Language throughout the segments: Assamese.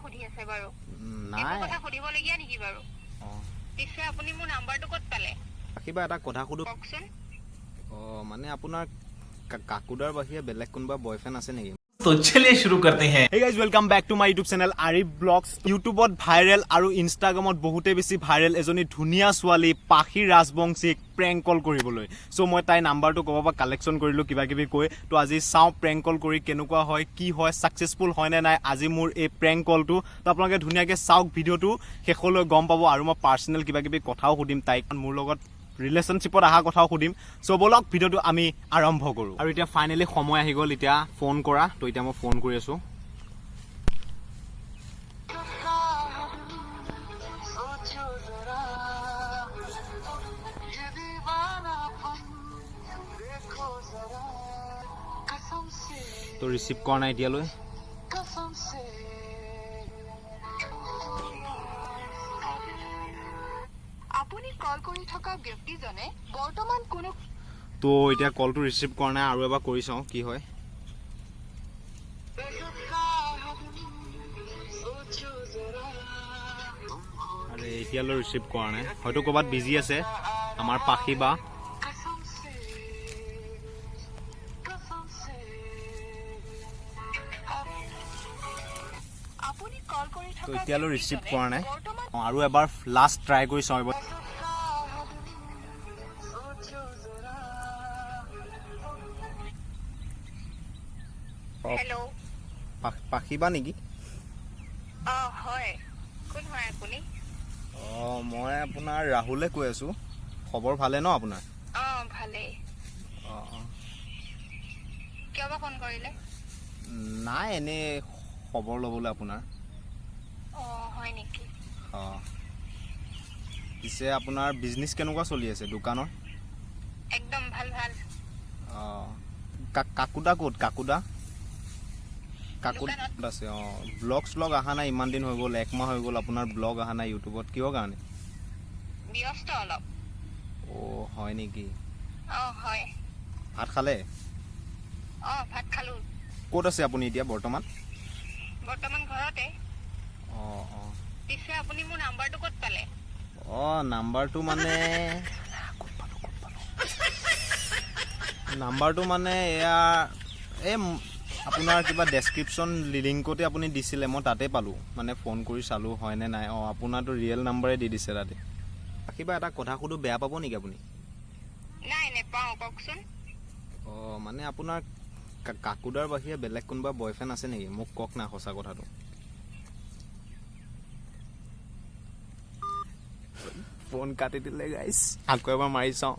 সুধি আছে বাৰু নাই কথা সুধিবলগীয়া নেকি বাৰু পিছে আপুনি মোৰ নাম্বাৰটো ক'ত পালে কিবা এটা কথা সুধো কওকচোন মানে আপোনাৰ কাকুদাৰ বাহিৰে বেলেগ কোনোবা বয়ফ্ৰেণ্ড আছে নেকি तो चलिए शुरू करते हैं Hey guys, welcome back to my YouTube channel Arif Vlogs. YouTubeত ভাইৰেল আৰু ইনষ্টাগ্ৰামত বহুতে বেছি ভাইৰেল এজনী ধুনীয়া ছোৱালী পাখি ৰাজবংশীক প্ৰেংক কল কৰিবলৈ সো মই তাই নাম্বাৰটো ক'ব পৰা কালেকশ্যন কৰিলো কিবা কিবি কৈ তো আজি চাও প্ৰেংক কল কৰি কেনেকুৱা হয় কি হয় সাকসেসফুল হয় নে নাই আজি মোৰ এই প্ৰেংক কলটো তো আপোনালোকে ধুনীয়াকৈ চাওক ভিডিঅ'টো শেষলৈ গম পাব আৰু মই পাৰ্সোনেল কিবা কিবি কথাও সুধিম তাইক মোৰ লগত ৰিলেশনশিপত আহা কথাও সুধিম সো বলক ভিডিঅ'টো আমি আৰম্ভ কৰো আৰু এতিয়া ফাইনালি সময় আহি গ'ল এতিয়া ফোন কৰা তো এতিয়া মই ফোন কৰি আছো তো ৰিচিভ কৰা নাই এতিয়ালৈ আপুনি কল কৰি থকা ব্যক্তিজনে বৰ্তমান কোনো তো এতিয়া কলটো ৰিচিভ কৰা নাই আৰু এবাৰ কৰি চাওঁ কি হয় আৰে এতিয়ালৈ ৰিচিভ কৰা নাই হয়তো ক'ৰবাত বিজি আছে আমাৰ পাখি বা আপুনি কল কৰি তো থকা এতিয়ালৈ ৰিচিভ ব্যক্তিজনে কৰা নাই বৰ্তমান আৰু এবাৰ লাষ্ট ট্ৰাই কৰি চাওঁ এবাৰ হেল্ল' পাখিবা নেকি হয় কোন হয় আপুনি মই আপোনাৰ ৰাহুলে কৈ আছোঁ খবৰ ভালে ন আপোনাৰ ভালেই কিয় বা ফোন কৰিলে নাই এনেই খবৰ ল'বলৈ আপোনাৰ হয় নেকি পিছে আপোনাৰ বিজনেছ কেনেকুৱা চলি আছে দোকানৰ একদম ভাল ভাল কাকুদা ক'ত কাকুদা দোকানত। আছে ব্লগ শ্লগ অহা নাই ইমান দিন হৈ গ'ল একমাহ হৈ গ'ল আপোনাৰ ব্লগ অহা নাই ইউটিউবত কিহৰ কাৰণে ব্যস্ত অলপ হয় নেকি হয় ভাত খালে ভাত খালো ক'ত আছে আপুনি এতিয়া বৰ্তমান বৰ্তমান ঘৰতে পিছে আপুনি মোৰ নাম্বাৰটো ক'ত পালে নাম্বাৰটো মানে নাম্বাৰটো মানে এয়া এই আপোনাৰ কিবা ডেছক্ৰিপশ্যন লিংকতে আপুনি দিছিলে মই তাতে পালোঁ মানে ফোন কৰি চালোঁ হয়নে নাই আপোনাৰতো ৰিয়েল নাম্বাৰে দি দিছে তাতে কিবা এটা কথা সুধো বেয়া পাব নেকি আপুনি নাই নেপাওঁ কওকচোন মানে আপোনাৰ কাকুদাৰ বাহিৰে বেলেগ কোনোবা বয়ফ্ৰেণ্ড আছে নেকি মোক কওক না সঁচা কথাটো ফোন কাটি দিলে গাইছ আকৌ এবাৰ মাৰি চাওঁ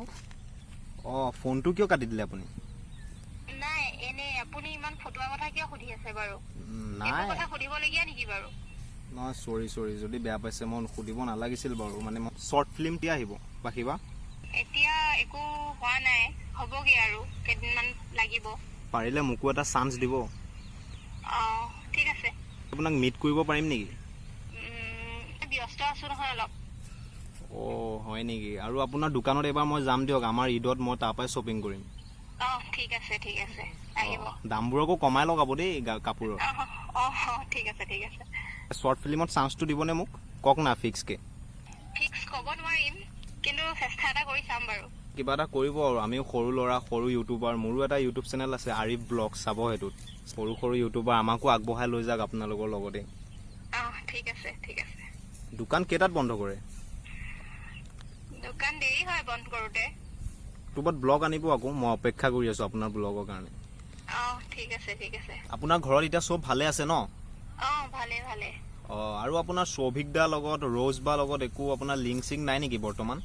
ফোনটো কিয় কাটি দিলে আপুনি নাই এনে আপুনি ইমান ফটোৱা কথা কিয় সুধি আছে বাৰু নাই কথা সুধিবলগীয়া নেকি বাৰু নহয় চৰি যদি বেয়া পাইছে মই সুধিব নালাগিছিল বাৰু মানে মই শ্বৰ্ট ফিল্ম কি আহিব পাখিবা এতিয়া একো হোৱা নাই হ'বগে আৰু কেইদিনমান লাগিব পাৰিলে মোকো এটা চান্স দিব ঠিক আছে আপোনাক মিট কৰিব পাৰিম নেকি ব্যস্ত আছো নহয় অলপ হয় নেকি আৰু আপোনাৰ দোকানত এবাৰ মই যাম দিয়ক আমাৰ ঈদত মই তাৰ পৰাই শ্বপিং কৰিম ঠিক আছে আহিব দামবোৰ আকৌ কমাই লগাব দেই কাপোৰৰ ঠিক আছে শ্বৰ্ট ফিল্মত চান্সটো দিবনে মোক কওক না ফিক্সকে ফিক্স ক'ব নোৱাৰিম কিন্তু চেষ্টা এটা কৰি চাম বাৰু কিবা এটা কৰিব আৰু আমিও সৰু ল'ৰা সৰু ইউটিউবাৰ মোৰো এটা ইউটিউব চেনেল আছে আৰিফ ব্লগ চাব সেইটোত সৰু ইউটিউবাৰ আমাকো আগবঢ়াই লৈ যাওক আপোনালোকৰ লগতে ঠিক আছে দোকান কেইটাত বন্ধ কৰে দোকান দেৰি হয় বন্ধ কৰোতে ইউটিউবত ব্লগ আনিব আকৌ মই অপেক্ষা কৰি আছোঁ আপোনাৰ ব্লগৰ কাৰণে ঠিক আছে আপোনাৰ ঘৰত এতিয়া চব ভালে আছে ন ভালে আৰু আপোনাৰ সৌভিক দাৰ লগত ৰ'জ বা লগত একো আপোনাৰ লিংক চিংক নাই নেকি বৰ্তমান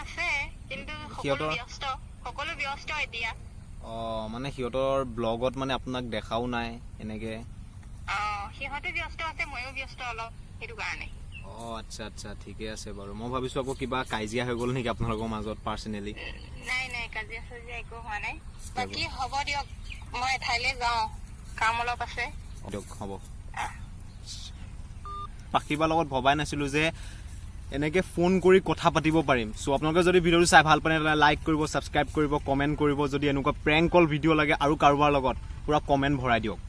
আছে কিন্তু সকলো ব্যস্ত এতিয়া মানে সিহঁতৰ ব্লগত মানে আপোনাক দেখাও নাই এনেকে সিহঁতে ব্যস্ত আছে ময়ো ব্যস্ত অলপ সেইটো কাৰণে আচ্ছা ঠিকে আছে বাৰু মই ভাবিছোঁ আকৌ কিবা কাজিয়া হৈ গ'ল নেকি আপোনালোকৰ মাজত পাৰ্চনেলি নাই কাজিয়া একো হোৱা নাই বাকী হ'ব দিয়ক মই এঠাইলৈ যাওঁ কাম অলপ আছে দিয়ক হ'ব পাখিবাৰ লগত ভবাই নাছিলোঁ যে এনেকৈ ফোন কৰি কথা পাতিব পাৰিম সো আপোনালোকে যদি ভিডিঅ'টো চাই ভাল পায় তেনে লাইক কৰিব সাবস্ক্ৰাইব কৰিব কমেণ্ট কৰিব যদি এনেকুৱা প্ৰেংক কল ভিডিঅ' লাগে আৰু কাৰোবাৰ লগত পুৰা কমেণ্ট ভৰাই দিয়ক